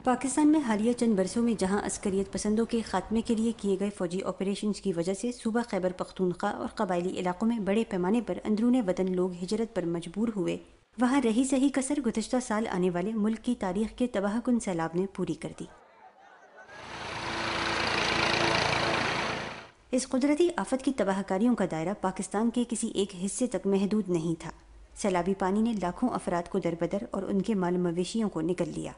پاکستان میں حالیہ چند برسوں میں جہاں عسکریت پسندوں کے خاتمے کے لیے کیے گئے فوجی آپریشنز کی وجہ سے صوبہ خیبر پختونخوا اور قبائلی علاقوں میں بڑے پیمانے پر اندرون وطن لوگ ہجرت پر مجبور ہوئے، وہاں رہی سہی کسر گزشتہ سال آنے والے ملک کی تاریخ کے تباہ کن سیلاب نے پوری کر دی۔ اس قدرتی آفت کی تباہ کاریوں کا دائرہ پاکستان کے کسی ایک حصے تک محدود نہیں تھا۔ سیلابی پانی نے لاکھوں افراد کو دربدر اور ان کے مال مویشیوں کو نگل لیا۔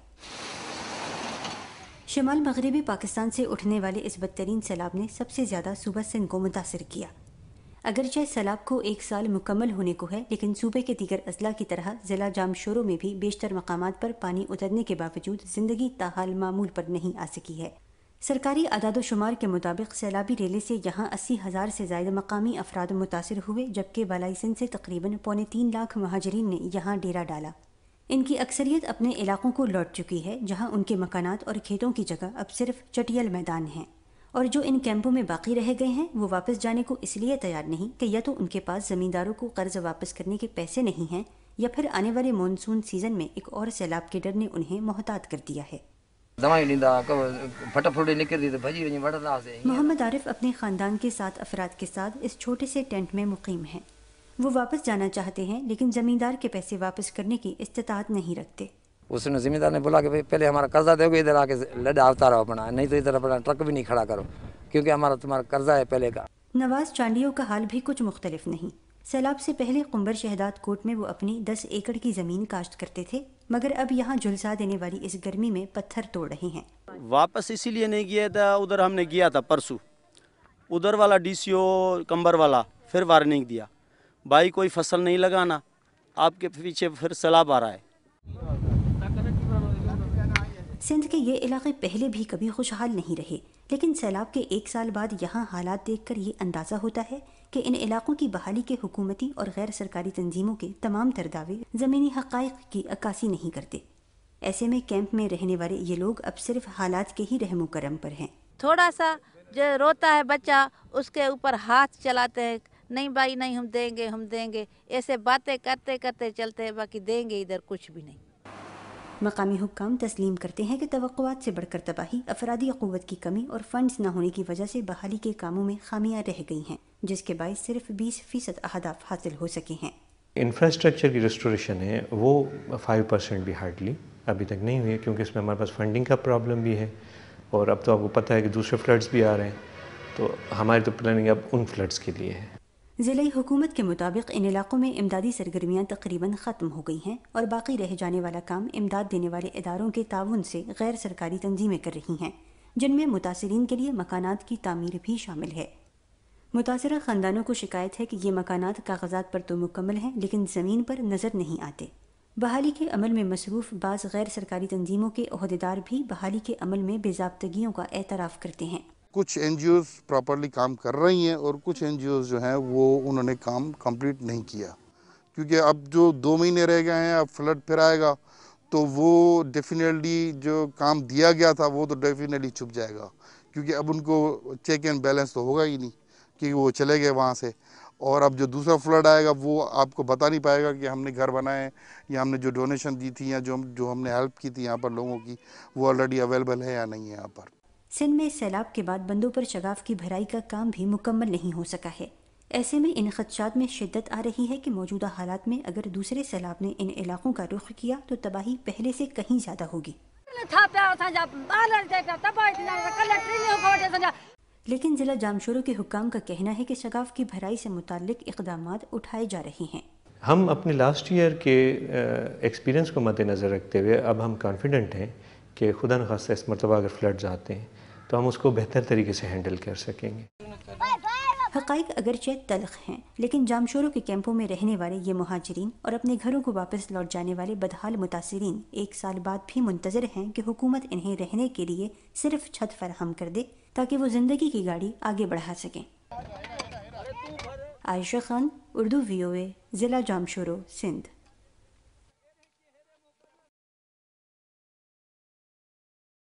شمال مغربی پاکستان سے اٹھنے والے اس بدترین سیلاب نے سب سے زیادہ صوبہ سندھ کو متاثر کیا۔ اگرچہ سیلاب کو ایک سال مکمل ہونے کو ہے، لیکن صوبے کے دیگر اضلاع کی طرح ضلع جام شورو میں بھی بیشتر مقامات پر پانی اترنے کے باوجود زندگی تاحال معمول پر نہیں آ سکی ہے۔ سرکاری اعداد و شمار کے مطابق سیلابی ریلے سے یہاں 80,000 سے زائد مقامی افراد متاثر ہوئے، جبکہ بالائی سندھ سے تقریباً 3.25 لاکھ مہاجرین نے یہاں ڈیرا ڈالا۔ ان کی اکثریت اپنے علاقوں کو لوٹ چکی ہے، جہاں ان کے مکانات اور کھیتوں کی جگہ اب صرف چٹیل میدان ہیں، اور جو ان کیمپوں میں باقی رہ گئے ہیں وہ واپس جانے کو اس لیے تیار نہیں کہ یا تو ان کے پاس زمینداروں کو قرض واپس کرنے کے پیسے نہیں ہیں، یا پھر آنے والے مونسون سیزن میں ایک اور سیلاب کے ڈر نے انہیں محتاط کر دیا ہے۔ محمد عارف اپنے خاندان کے 7 افراد کے ساتھ اس چھوٹے سے ٹینٹ میں مقیم ہیں۔ وہ واپس جانا چاہتے ہیں، لیکن زمیندار کے پیسے واپس کرنے کی استطاعت نہیں رکھتے۔ اس نے زمیندار نے بولا کہ پہلے ہمارا قرضہ دو گے، ادھر آ کے لڈا اتارو اپنا، نہیں تو ادھر اپنا ٹرک بھی نہیں کھڑا کرو، کیونکہ تمہارا قرضہ ہے پہلے کا۔ نواز چانڈیوں کا حال بھی کچھ مختلف نہیں۔ سیلاب سے پہلے قنبر شہداد کوٹ میں وہ اپنی 10 ایکڑ کی زمین کاشت کرتے تھے، مگر اب یہاں جھلسا دینے والی اس گرمی میں پتھر توڑ رہے ہیں۔ واپس اسی لیے نہیں گیا تھا، ادھر ہم نے گیا تھا پرسوں، ادھر والا ڈی سی او کمبر والا پھر وارننگ دیا، بھائی کوئی فصل نہیں لگانا، آپ کے پیچھے پھر سیلاب آ رہا ہے۔ سندھ کے یہ علاقے پہلے بھی کبھی خوشحال نہیں رہے، لیکن سیلاب کے 1 سال بعد یہاں حالات دیکھ کر یہ اندازہ ہوتا ہے کہ ان علاقوں کی بحالی کے حکومتی اور غیر سرکاری تنظیموں کے تمام تر دعوے زمینی حقائق کی عکاسی نہیں کرتے۔ ایسے میں کیمپ میں رہنے والے یہ لوگ اب صرف حالات کے ہی رحم و کرم پر ہیں۔ تھوڑا سا جو روتا ہے بچہ، اس کے اوپر ہاتھ چلاتے ہیں، نہیں بھائی نہیں ہم دیں گے، ایسے باتیں کرتے کرتے چلتے ہیں، باقی دیں گے ادھر کچھ بھی نہیں۔ مقامی حکام تسلیم کرتے ہیں کہ توقعات سے بڑھ کر تباہی، افرادی قوت کی کمی اور فنڈز نہ ہونے کی وجہ سے بحالی کے کاموں میں خامیاں رہ گئی ہیں، جس کے باعث صرف 20% اہداف حاصل ہو سکے ہیں۔ انفراسٹرکچر کی ریسٹوریشن ہے وہ 5% بھی ہارڈلی ابھی تک نہیں ہوئی ہے، کیونکہ اس میں ہمارے پاس فنڈنگ کا پرابلم بھی ہے، اور اب تو آپ کو پتہ ہے کہ دوسرے فلڈز بھی آ رہے ہیں، تو ہماری تو پلاننگ اب ان فلڈز کے لیے ہے۔ ضلعی حکومت کے مطابق ان علاقوں میں امدادی سرگرمیاں تقریباً ختم ہو گئی ہیں، اور باقی رہ جانے والا کام امداد دینے والے اداروں کے تعاون سے غیر سرکاری تنظیمیں کر رہی ہیں، جن میں متاثرین کے لیے مکانات کی تعمیر بھی شامل ہے۔ متاثرہ خاندانوں کو شکایت ہے کہ یہ مکانات کاغذات پر تو مکمل ہیں، لیکن زمین پر نظر نہیں آتے۔ بحالی کے عمل میں مصروف بعض غیر سرکاری تنظیموں کے عہدیدار بھی بحالی کے عمل میں بے ضابطگیوں کا اعتراف کرتے ہیں۔ کچھ این جی اوز پراپرلی کام کر رہی ہیں، اور کچھ این جی اوز جو ہیں وہ انہوں نے کام کمپلیٹ نہیں کیا، کیونکہ اب جو 2 مہینے رہ گئے ہیں، اب فلڈ پھر آئے گا تو وہ ڈیفینیٹلی جو کام دیا گیا تھا وہ تو ڈیفینیٹلی چھپ جائے گا، کیونکہ اب ان کو چیک اینڈ بیلنس تو ہوگا ہی نہیں، کیونکہ وہ چلے گئے وہاں سے، اور اب جو دوسرا فلڈ آئے گا وہ آپ کو بتا نہیں پائے گا کہ ہم نے گھر بنائے، یا ہم نے جو ڈونیشن دی تھی، یا جو ہم نے ہیلپ کی تھی یہاں پر لوگوں کی، وہ آلریڈی اویلیبل ہے یا نہیں ہے یہاں پر۔ سندھ میں سیلاب کے بعد بندوں پر شگاف کی بھرائی کا کام بھی مکمل نہیں ہو سکا ہے۔ ایسے میں ان خدشات میں شدت آ رہی ہے کہ موجودہ حالات میں اگر دوسرے سیلاب نے ان علاقوں کا رخ کیا تو تباہی پہلے سے کہیں زیادہ ہوگی۔ لیکن ضلع جامشورو کے حکام کا کہنا ہے کہ شگاف کی بھرائی سے متعلق اقدامات اٹھائے جا رہے ہیں۔ ہم اپنے لاسٹ ایئر کے ایکسپیرینس کو مد نظر رکھتے ہوئے اب ہم کانفیڈنٹ ہیں کہ خدا نخواستہ اس مرتبہ اگر فلڈز آتے ہیں تو ہم اس کو بہتر طریقے سے ہینڈل کر سکیں گے۔ حقائق اگرچہ تلخ ہیں، لیکن جامشورو کے کیمپوں میں رہنے والے یہ مہاجرین اور اپنے گھروں کو واپس لوٹ جانے والے بدحال متاثرین 1 سال بعد بھی منتظر ہیں کہ حکومت انہیں رہنے کے لیے صرف چھت فراہم کر دے تاکہ وہ زندگی کی گاڑی آگے بڑھا سکیں۔ عائشہ خان، اردو VOA، ضلع جامشورو، سندھ۔